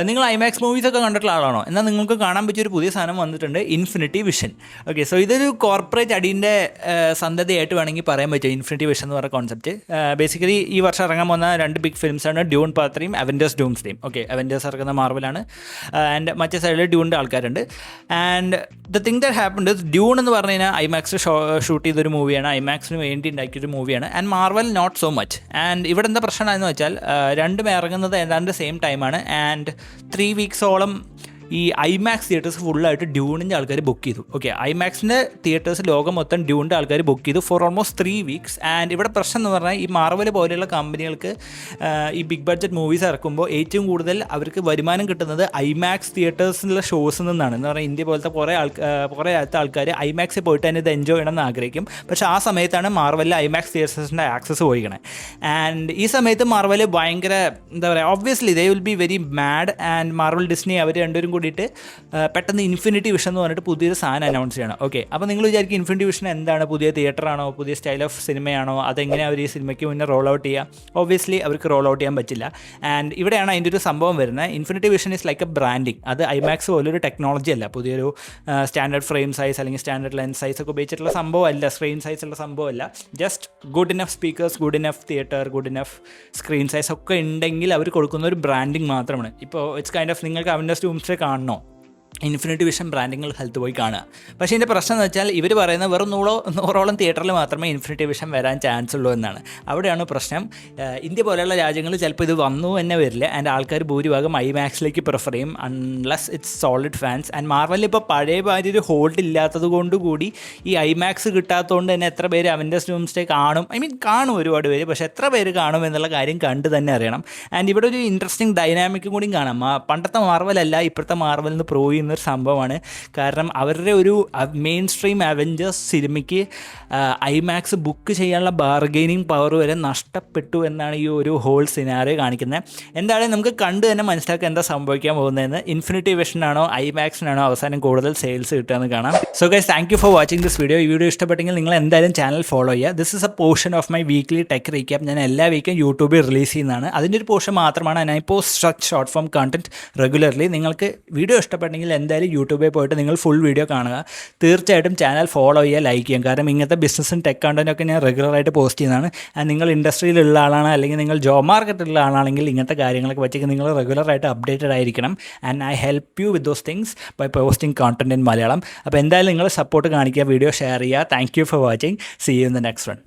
നിങ്ങൾ ഐമാക്സ് മൂവീസൊക്കെ കണ്ടിട്ടുള്ള ആളാണോ? എന്നാൽ നിങ്ങൾക്ക് കാണാൻ പറ്റിയൊരു പുതിയ സാധനം വന്നിട്ടുണ്ട്, ഇൻഫിനിറ്റി വിഷൻ. ഓക്കെ, സോ ഇതൊരു കോർപ്പറേറ്റ് അടീൻ്റെ സന്തതിയായിട്ട് വേണമെങ്കിൽ പറയാൻ പറ്റും ഇൻഫിനിറ്റി വിഷൻ എന്ന് പറഞ്ഞ കോൺസെപ്റ്റ്. ബേസിക്കലി ഈ വർഷം ഇറങ്ങാൻ പോകുന്ന 2 ബിഗ് ഫിലിംസാണ് Dune part 3, Avengers Doomsday. Okay, Avengers ഇറങ്ങുന്ന മാർവലാണ് ആൻഡ് മറ്റേ സൈഡിൽ ഡ്യൂണിൻ്റെ ആൾക്കാരുണ്ട്. And the thing that happened, Dune എന്ന് പറഞ്ഞു കഴിഞ്ഞാൽ ഐമാക്സ് ഷൂട്ട് ചെയ്തൊരു മൂവിയാണ്, ഐമാക്സിന് വേണ്ടി ഉണ്ടാക്കിയൊരു മൂവിയാണ്. And Marvel not so much. And ഇവിടെ എന്താ പ്രശ്നമാണെന്ന് വെച്ചാൽ രണ്ടും ഇറങ്ങുന്നത് ഏതാണ്ട് സെയിം ടൈമാണ്. ആൻഡ് 3 വീക്സോളം ഈ ഐമാക്സ് തിയേറ്റേഴ്സ് ഫുള്ളായിട്ട് ഡ്യൂണിൻ്റെ ആൾക്കാർ ബുക്ക് ചെയ്തു. ഓക്കെ, ഐമാക്സിൻ്റെ തിയേറ്റേഴ്സ് ലോകം മൊത്തം ഡ്യൂണിൻ്റെ ആൾക്കാർ ബുക്ക് ചെയ്തു ഫോർ ഓൾമോസ്റ്റ് 3 വീക്സ്. ആൻഡ് ഇവിടെ പ്രശ്നം എന്ന് പറഞ്ഞാൽ ഈ മാർവൽ പോലെയുള്ള കമ്പനികൾക്ക് ഈ ബിഗ് ബഡ്ജറ്റ് മൂവീസ് ഇറക്കുമ്പോൾ ഏറ്റവും കൂടുതൽ അവർക്ക് വരുമാനം കിട്ടുന്നത് ഐമാക്സ് തിയേറ്റേഴ്സിലുള്ള ഷോസിൽ നിന്നാണ്. എന്ന് പറഞ്ഞാൽ ഇന്ത്യ പോലത്തെ കുറേ ആൾക്കാർ ഐമാക്സിൽ പോയിട്ട് തന്നെ ഇത് എൻജോയ് ചെയ്യണമെന്ന് ആഗ്രഹിക്കും. പക്ഷേ ആ സമയത്താണ് മാർവലിൽ ഐമാക്സ് തിയേറ്റേഴ്സിൻ്റെ ആക്സസ് പോയിക്കണേ. ആൻഡ് ഈ സമയത്ത് മാർവൽ ഭയങ്കര എന്താ പറയുക, obviously they will be very mad. And Marvel Disney അവർ രണ്ടുപേരും കൂടിയിട്ട് പെട്ടെന്ന് ഇൻഫിനിറ്റി വിഷൻ എന്ന് പറഞ്ഞിട്ട് പുതിയൊരു സാധനം അനൗൺസ് ചെയ്യണം. ഓക്കെ, അപ്പോൾ നിങ്ങൾ വിചാരിക്കും ഇൻഫിനിറ്റി വിഷൻ എന്താണ്, പുതിയ തിയേറ്ററാണോ, പുതിയ സ്റ്റൈൽ ഓഫ് സിനിമയാണോ, അതെങ്ങനെ അവർ ഈ സിനിമയ്ക്ക് മുന്നേ റോൾ ഔട്ട് ചെയ്യുക? ഒബ്വിയസ്ലി അവർക്ക് റോൾ ഔട്ട് ചെയ്യാൻ പറ്റില്ല. ആൻഡ് ഇവിടെയാണ് അതിൻ്റെ ഒരു സംഭവം വരുന്നത്. Infinity vision is like A branding. അത് ഐമാക്സ് പോലൊരു ടെക്നോളജി അല്ല, പുതിയൊരു സ്റ്റാൻഡേർഡ് ഫ്രെയിം സൈസ് അല്ലെങ്കിൽ സ്റ്റാൻഡേർഡ് ലെൻസ് സൈസ് ഒക്കെ ഉപയോഗിച്ചിട്ടുള്ള സംഭവമല്ല, സ്ക്രീൻ സൈസ് ഉള്ള സംഭവമല്ല. Just good enough speakers, good enough theatre, good enough screen size ഒക്കെ ഉണ്ടെങ്കിൽ അവർ കൊടുക്കുന്ന ഒരു ബ്രാൻഡിങ് മാത്രമാണ്. ഇപ്പോൾ ഇറ്റ്സ് കൈൻഡ് ഓഫ് നിങ്ങൾക്ക് അവെഞ്ചേഴ്സ് ഡൂംസ്ഡേ കാണണോ, ഇൻഫിനിറ്റി വിഷൻ ബ്രാൻഡിങ്ങൾ ഹെൽത്ത് പോയി കാണുക. പക്ഷേ ഇതിൻ്റെ പ്രശ്നം എന്ന് വെച്ചാൽ ഇവർ പറയുന്നത് വെറും 100ഓളം തിയേറ്ററിൽ മാത്രമേ ഇൻഫിനിറ്റി വിഷൻ വരാൻ ചാൻസ് ഉള്ളൂ എന്നാണ്. അവിടെയാണ് പ്രശ്നം. ഇന്ത്യ പോലെയുള്ള രാജ്യങ്ങളിൽ ചിലപ്പോൾ ഇത് വന്നു തന്നെ വരില്ല. ആൻഡ് ആൾക്കാർ ഭൂരിഭാഗം ഐമാക്സിലേക്ക് പ്രിഫർ ചെയ്യും unless it's solid fans. And മാർവലിൽ ഇപ്പോൾ പഴയ മാതിരി ഒരു ഹോൾഡ് ഇല്ലാത്തത് കൊണ്ടുകൂടി ഈ ഐമാക്സ് കിട്ടാത്തതുകൊണ്ട് തന്നെ എത്ര പേര് അവെഞ്ചേഴ്സ് ഡൂംസ്ഡേ കാണും, കാണും ഒരുപാട് പേര്, പക്ഷേ എത്ര പേര് കാണും എന്നുള്ള കാര്യം കണ്ട് തന്നെ അറിയണം. ആൻഡ് ഇവിടെ ഒരു ഇൻട്രസ്റ്റിംഗ് ഡൈനാമിക്കും കൂടി കാണാം. പണ്ടത്തെ മാർവലല്ല ഇപ്പോഴത്തെ മാർവലിൽ നിന്ന് പ്രൂവ് ചെയ്യുന്നൊരു സംഭവമാണ്. കാരണം അവരുടെ ഒരു മെയിൻ സ്ട്രീം അവെഞ്ചേഴ്സ് സിനിമയ്ക്ക് ഐമാക്സ് ബുക്ക് ചെയ്യാനുള്ള ബാർഗെയിനിങ് പവർ വരെ നഷ്ടപ്പെട്ടു എന്നാണ് ഈ ഒരു ഹോൾ സിനാറിയോ കാണിക്കുന്നത്. എന്തായാലും നമുക്ക് കണ്ട് തന്നെ മനസ്സിലാക്കുക എന്താ സംഭവിക്കാൻ പോകുന്നതെന്ന്. ഇൻഫിനിറ്റി വിഷനാണോ ഐമാക്സിനാണോ അവസാനം കൂടുതൽ സെയിൽസ് കിട്ടുകയെന്ന് കാണാം. So guys, thank you for watching this video. ഈ വീഡിയോ ഇഷ്ടപ്പെട്ടെങ്കിൽ നിങ്ങൾ എന്തായാലും ചാനൽ ഫോളോ ചെയ്യുക. This is A portion of my weekly tech recap. ഞാൻ എല്ലാ വീക്കും യൂട്യൂബിൽ റിലീസ് ചെയ്യുന്നതാണ്. അതിൻ്റെ ഒരു പോർഷൻ മാത്രമാണ്. ഞാൻ post short form content regularly. നിങ്ങൾക്ക് വീഡിയോ ഇഷ്ടപ്പെട്ടെങ്കിൽ എന്തായാലും യൂട്യൂബിൽ പോയിട്ട് നിങ്ങൾ ഫുൾ വീഡിയോ കാണുക. തീർച്ചയായിട്ടും ചാനൽ ഫോളോ ചെയ്യുക, ലൈക്ക് ചെയ്യാം. കാരണം ഇങ്ങനത്തെ ബിസിനസ്സും ടെക് കണ്ടൻറ്റൊക്കെ ഞാൻ റെഗുലറായിട്ട് പോസ്റ്റ് ചെയ്യുന്നതാണ്. ആൻഡ് നിങ്ങൾ ഇൻഡസ്ട്രിയിലുള്ള ആളാണ് അല്ലെങ്കിൽ നിങ്ങൾ ജോബ് മാർക്കറ്റിലുള്ള ആളാണെങ്കിൽ ഇങ്ങനത്തെ കാര്യങ്ങളൊക്കെ വെച്ചെങ്കിൽ നിങ്ങൾ റെഗുലറായിട്ട് അപ്ഡേറ്റഡ് ആയിരിക്കണം. And I help you with those things by posting content in Malayalam. അപ്പോൾ എന്തായാലും നിങ്ങൾ സപ്പോർട്ട് കാണിക്കുക, വീഡിയോ ഷെയർ ചെയ്യുക. Thank you for watching. See you in the next one.